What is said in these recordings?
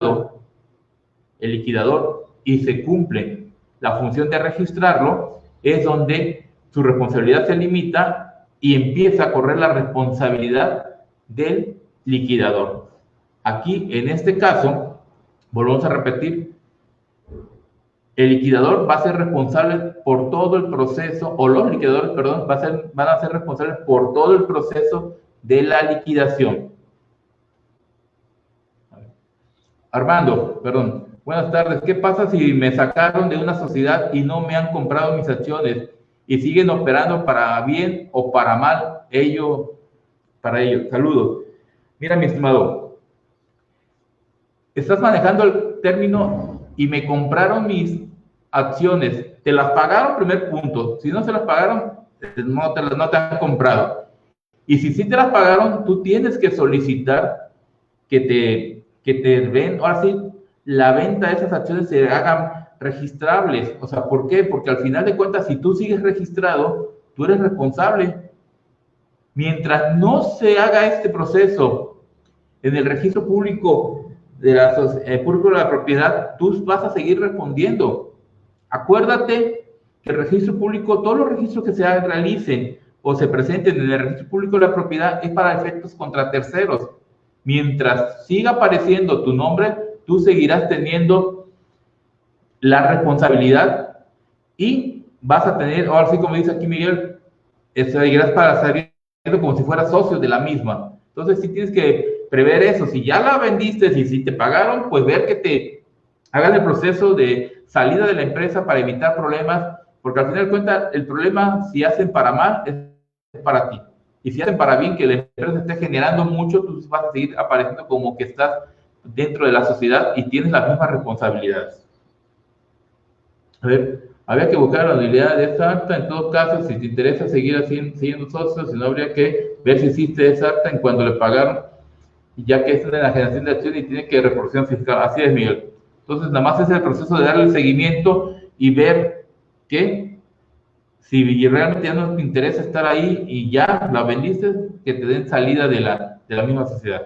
el liquidador y se cumple la función de registrarlo, es donde su responsabilidad se limita y empieza a correr la responsabilidad del liquidador. Aquí, en este caso, volvemos a repetir, el liquidador va a ser responsable por todo el proceso, o los liquidadores, perdón, van a ser responsables por todo el proceso de la liquidación. Armando, perdón. Buenas tardes. ¿Qué pasa si me sacaron de una sociedad y no me han comprado mis acciones y siguen operando para bien o para mal para ello? Saludos. Mira, mi estimado, estás manejando el término y me compraron mis acciones. ¿Te las pagaron? Primer punto. Si no se las pagaron, no te han comprado. Y si sí te las pagaron, tú tienes que solicitar que te ven, ahora sí, la venta de esas acciones se hagan registrables. O sea, ¿por qué? Porque al final de cuentas, si tú sigues registrado, tú eres responsable. Mientras no se haga este proceso en el registro público de la propiedad, tú vas a seguir respondiendo. Acuérdate que el registro público, todos los registros que se realicen o se presenten en el registro público de la propiedad es para efectos contra terceros. Mientras siga apareciendo tu nombre, tú seguirás teniendo la responsabilidad y vas a tener, ahora sí como dice aquí Miguel, seguirás para salir como si fueras socio de la misma. Entonces sí tienes que prever eso. Si ya la vendiste y si te pagaron, pues ver que te hagan el proceso de salida de la empresa para evitar problemas, porque al final de cuentas el problema, si hacen para mal, es para ti. Y si hacen para bien, que la empresa esté generando mucho, tú vas a seguir apareciendo como que estás dentro de la sociedad y tienes las mismas responsabilidades. A ver, había que buscar la nulidad de esa acta. En todo caso, si te interesa seguir siendo socio, si no, habría que ver si existe esa acta en cuando le pagaron, ya que es de la generación de acción y tiene que reportación fiscal. Así es, Miguel. Entonces, nada más es el proceso de darle seguimiento y ver que si realmente ya no te interesa estar ahí y ya la vendiste, que te den salida de la misma sociedad.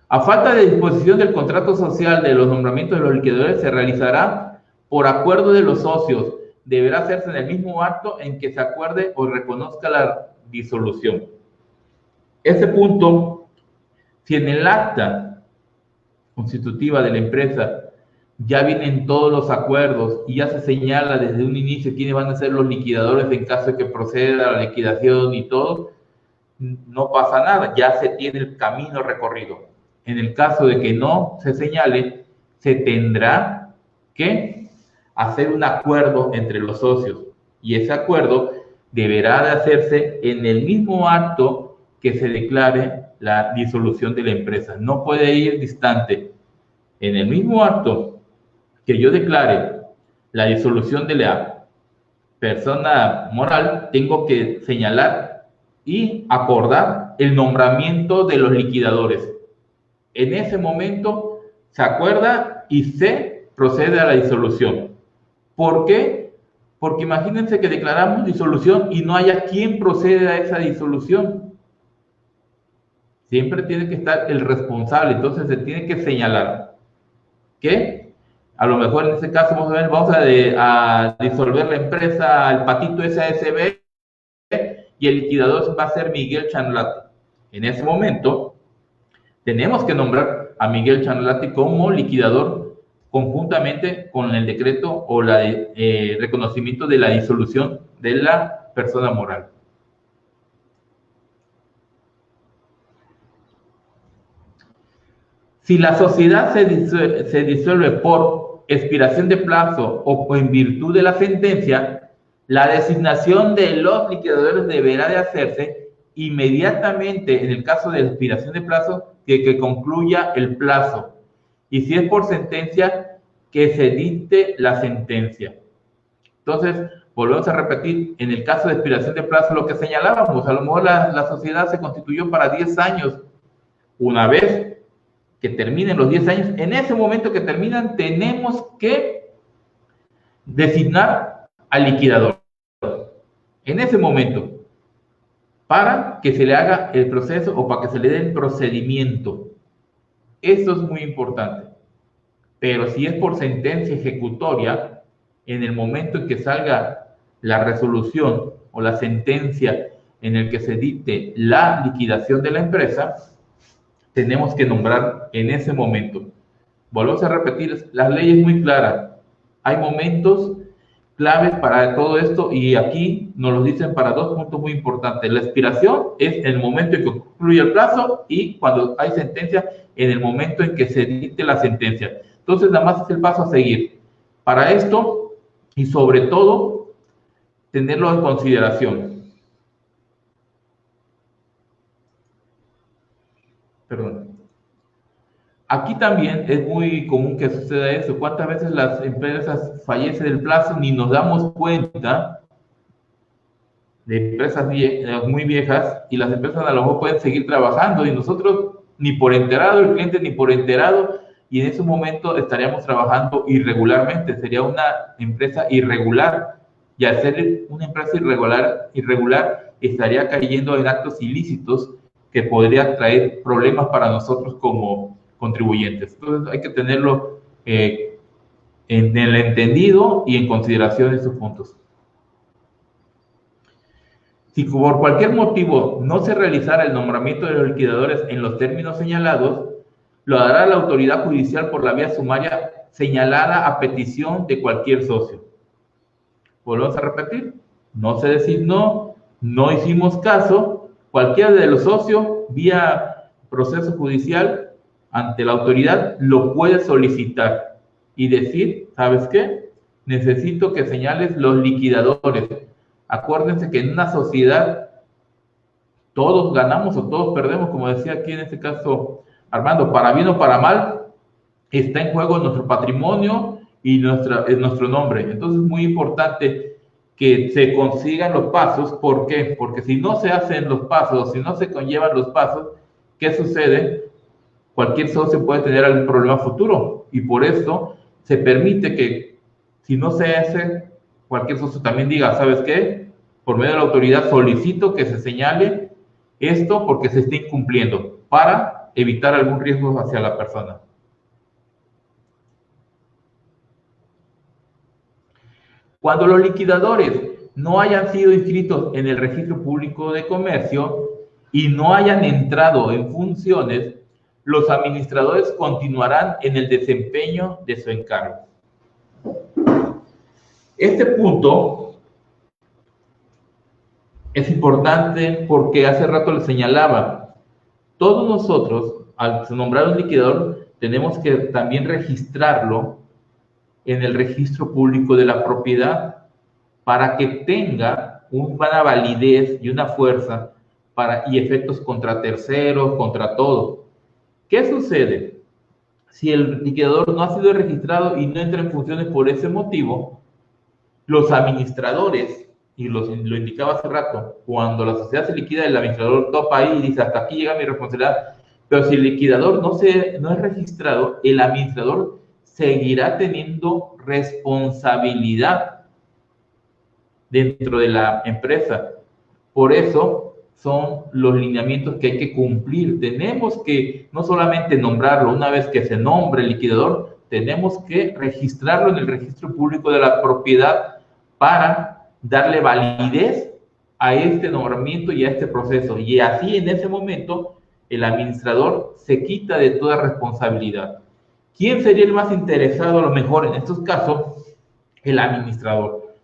A falta de disposición del contrato social de los nombramientos de los liquidadores, se realizará por acuerdo de los socios. Deberá hacerse en el mismo acto en que se acuerde o reconozca la disolución. Ese punto, si en el acta constitutiva de la empresa ya vienen todos los acuerdos y ya se señala desde un inicio quiénes van a ser los liquidadores en caso de que proceda la liquidación y todo, no pasa nada, ya se tiene el camino recorrido. En el caso de que no se señale, se tendrá que hacer un acuerdo entre los socios y ese acuerdo deberá de hacerse en el mismo acto que se declare la disolución de la empresa. No puede ir distante. En el mismo acto que yo declare la disolución de la persona moral, tengo que señalar y acordar el nombramiento de los liquidadores. En ese momento se acuerda y se procede a la disolución. ¿Por qué? Porque imagínense que declaramos disolución y no haya quien procede a esa disolución. Siempre tiene que estar el responsable, entonces se tiene que señalar que a lo mejor en este caso vamos a disolver la empresa El Patito SASB y el liquidador va a ser Miguel Chanolati. En ese momento tenemos que nombrar a Miguel Chanolati como liquidador conjuntamente con el decreto o el reconocimiento de la disolución de la persona moral. Si la sociedad se disuelve por expiración de plazo o en virtud de la sentencia, la designación de los liquidadores deberá de hacerse inmediatamente en el caso de expiración de plazo que concluya el plazo. Y si es por sentencia, que se dicte la sentencia. Entonces, volvemos a repetir, en el caso de expiración de plazo, lo que señalábamos, a lo mejor la sociedad se constituyó para 10 años. Una vez que terminen los 10 años, en ese momento que terminan, tenemos que designar al liquidador. En ese momento, para que se le haga el proceso o para que se le dé el procedimiento. Esto es muy importante. Pero si es por sentencia ejecutoria, en el momento en que salga la resolución o la sentencia en el que se dicte la liquidación de la empresa, tenemos que nombrar en ese momento. Volvemos a repetir, la ley es muy clara. Hay momentos claves para todo esto y aquí nos lo dicen para dos puntos muy importantes. La expiración es en el momento en que concluye el plazo y cuando hay sentencia, en el momento en que se dicte la sentencia. Entonces, nada más es el paso a seguir. Para esto, y sobre todo, tenerlo en consideración. Perdón. Aquí también es muy común que suceda eso. ¿Cuántas veces las empresas fallecen del plazo ni nos damos cuenta de empresas muy viejas y las empresas a lo mejor pueden seguir trabajando y nosotros ni por enterado, el cliente ni por enterado, y en ese momento estaríamos trabajando irregularmente, sería una empresa irregular, y al ser una empresa irregular estaría cayendo en actos ilícitos que podría traer problemas para nosotros como contribuyentes. Entonces hay que tenerlo en el entendido y en consideración estos puntos. Si por cualquier motivo no se realizara el nombramiento de los liquidadores en los términos señalados, lo hará la autoridad judicial por la vía sumaria señalada a petición de cualquier socio. Volvemos a repetir, no se designó, no hicimos caso, cualquiera de los socios vía proceso judicial ante la autoridad lo puede solicitar y decir, ¿sabes qué? Necesito que señales los liquidadores. Acuérdense que en una sociedad todos ganamos o todos perdemos, como decía aquí en este caso Armando, para bien o para mal, está en juego nuestro patrimonio y nuestro nombre. Entonces es muy importante que se consigan los pasos. ¿Por qué? Porque si no se hacen los pasos, si no se conllevan los pasos, ¿qué sucede? Cualquier socio puede tener algún problema futuro y por esto se permite que si no se hace, cualquier socio también diga, ¿sabes qué? Por medio de la autoridad solicito que se señale esto porque se está incumpliendo para evitar algún riesgo hacia la persona. Cuando los liquidadores no hayan sido inscritos en el registro público de comercio y no hayan entrado en funciones, los administradores continuarán en el desempeño de su encargo. Este punto es importante porque hace rato le señalaba, todos nosotros, al nombrar un liquidador, tenemos que también registrarlo en el registro público de la propiedad para que tenga una validez y una fuerza y efectos contra terceros, contra todo. ¿Qué sucede? Si el liquidador no ha sido registrado y no entra en funciones por ese motivo, los administradores, y lo indicaba hace rato, cuando la sociedad se liquida, el administrador topa ahí y dice, hasta aquí llega mi responsabilidad. Pero si el liquidador no es registrado, el administrador seguirá teniendo responsabilidad dentro de la empresa. Por eso son los lineamientos que hay que cumplir. Tenemos que no solamente nombrarlo, una vez que se nombre el liquidador, tenemos que registrarlo en el registro público de la propiedad para darle validez a este nombramiento y a este proceso. Y así en ese momento el administrador se quita de toda responsabilidad. ¿Quién sería el más interesado a lo mejor en estos casos? El administrador.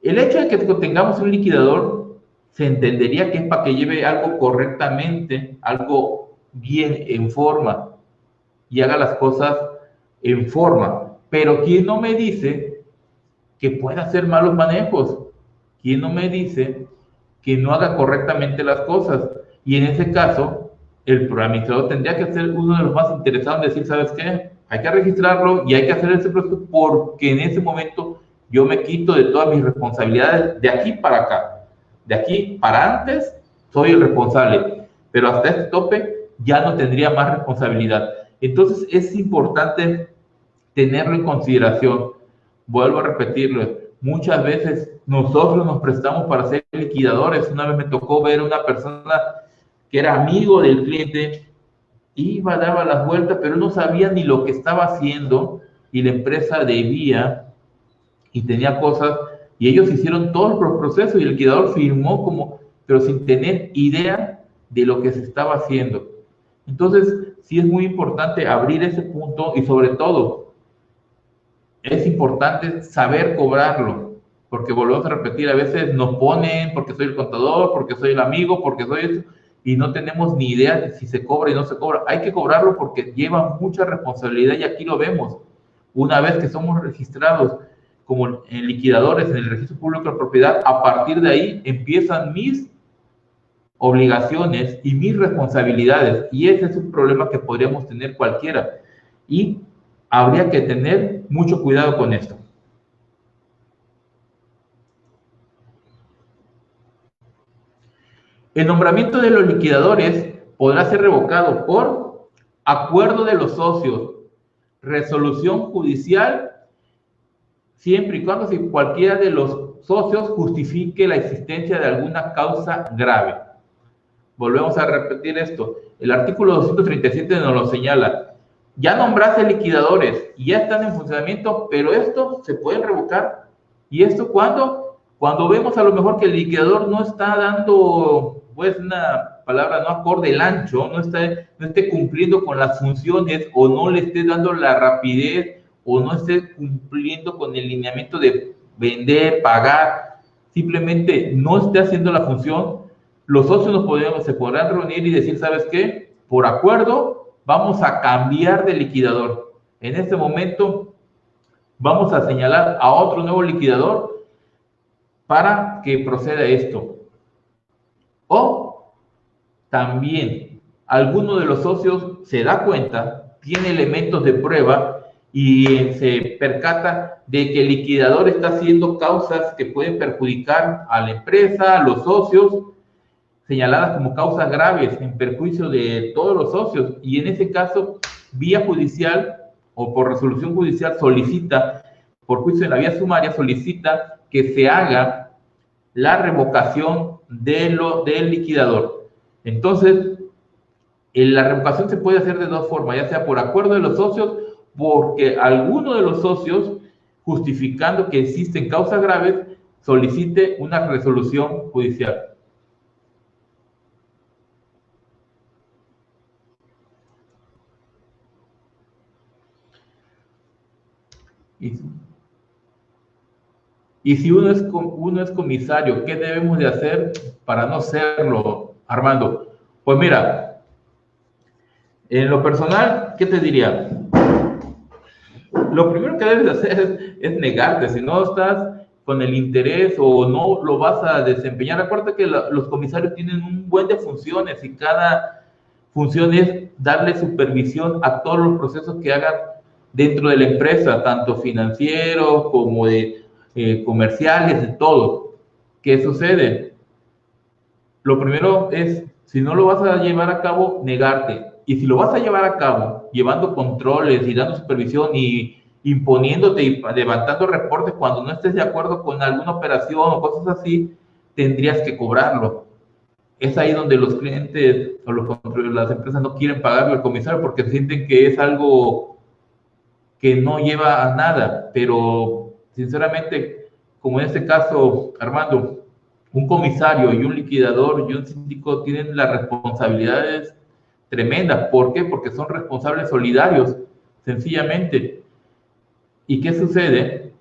El hecho de que tengamos un liquidador se entendería que es para que lleve algo correctamente, algo bien en forma y haga las cosas en forma. Pero ¿quién no me dice que pueda hacer malos manejos? ¿Quién no me dice que no haga correctamente las cosas? Y en ese caso, el administrador tendría que ser uno de los más interesados en decir, ¿sabes qué? Hay que registrarlo y hay que hacer ese proceso porque en ese momento yo me quito de todas mis responsabilidades de aquí para acá. De aquí para antes soy el responsable, pero hasta este tope ya no tendría más responsabilidad. Entonces es importante tenerlo en consideración. Vuelvo a repetirlo. muchas veces nosotros nos prestamos para ser liquidadores. Una vez me tocó ver una persona que era amigo del cliente, iba, daba las vueltas, pero no sabía ni lo que estaba haciendo y la empresa debía y tenía cosas, y ellos hicieron todo el proceso y el liquidador firmó como, pero sin tener idea de lo que se estaba haciendo. Entonces, sí es muy importante abrir ese punto y sobre todo, es importante saber cobrarlo, porque volvemos a repetir, a veces nos ponen porque soy el contador, porque soy el amigo, porque soy eso, y no tenemos ni idea de si se cobra y no se cobra. Hay que cobrarlo porque lleva mucha responsabilidad y aquí lo vemos. Una vez que somos registrados como liquidadores en el Registro Público de Propiedad, a partir de ahí empiezan mis obligaciones y mis responsabilidades. Y ese es un problema que podríamos tener cualquiera. Y habría que tener mucho cuidado con esto. El nombramiento de los liquidadores podrá ser revocado por acuerdo de los socios, resolución judicial, siempre y cuando si cualquiera de los socios justifique la existencia de alguna causa grave. Volvemos a repetir esto. El artículo 237 nos lo señala. Ya nombraste liquidadores y ya están en funcionamiento, pero estos se pueden revocar. ¿Y esto cuándo? Cuando vemos a lo mejor que el liquidador no está dando, pues, una palabra no acorde el ancho, no esté cumpliendo con las funciones o no le esté dando la rapidez o no esté cumpliendo con el lineamiento de vender, pagar, simplemente no esté haciendo la función, los socios se podrán reunir y decir, ¿sabes qué? Por acuerdo, vamos a cambiar de liquidador. En este momento, vamos a señalar a otro nuevo liquidador para que proceda esto. O también, alguno de los socios se da cuenta, tiene elementos de prueba y se percata de que el liquidador está haciendo causas que pueden perjudicar a la empresa, a los socios, señaladas como causas graves en perjuicio de todos los socios, y en ese caso, vía judicial o por resolución judicial solicita, por juicio de la vía sumaria, solicita que se haga la revocación del liquidador. Entonces, la revocación se puede hacer de dos formas, ya sea por acuerdo de los socios, porque alguno de los socios, justificando que existen causas graves, solicite una resolución judicial. Y si uno es comisario, ¿qué debemos de hacer para no serlo, Armando? Pues mira, en lo personal, ¿qué te diría? Lo primero que debes de hacer es negarte. Si no estás con el interés o no lo vas a desempeñar, acuérdate que los comisarios tienen un buen de funciones y cada función es darle supervisión a todos los procesos que hagan dentro de la empresa, tanto financieros como de comerciales, de todo. ¿Qué sucede? Lo primero es, si no lo vas a llevar a cabo, negarte. Y si lo vas a llevar a cabo, llevando controles y dando supervisión y imponiéndote y levantando reportes cuando no estés de acuerdo con alguna operación o cosas así, tendrías que cobrarlo. Es ahí donde los clientes o las empresas no quieren pagarle al comisario porque sienten que es algo que no lleva a nada. Pero, sinceramente, como en este caso, Armando, un comisario y un liquidador y un síndico tienen las responsabilidades tremendas. ¿Por qué? Porque son responsables solidarios, sencillamente. ¿Y qué sucede?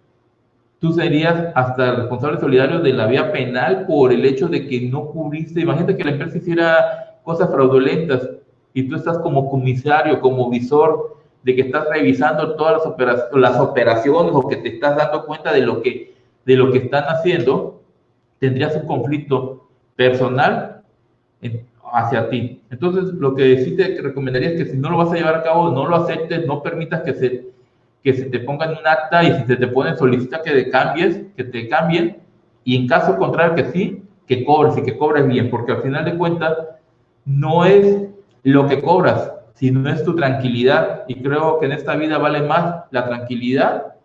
Tú serías hasta responsable solidario de la vía penal por el hecho de que no cubriste. Imagínate que la empresa hiciera cosas fraudulentas y tú estás como comisario, como visor, de que estás revisando todas las operaciones o que te estás dando cuenta de lo que están haciendo, tendrías un conflicto personal hacia ti. Entonces, lo que sí te recomendaría es que si no lo vas a llevar a cabo, no lo aceptes, no permitas que se te ponga en un acta, y si se te ponen, solicita que te cambien, y en caso contrario que sí, que cobres y que cobres bien, porque al final de cuentas no es lo que cobras, sino es tu tranquilidad, y creo que en esta vida vale más la tranquilidad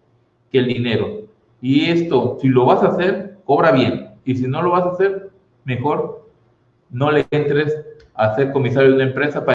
que el dinero. Y esto, si lo vas a hacer, cobra bien. Y si no lo vas a hacer, mejor no le entres a ser comisario de una empresa para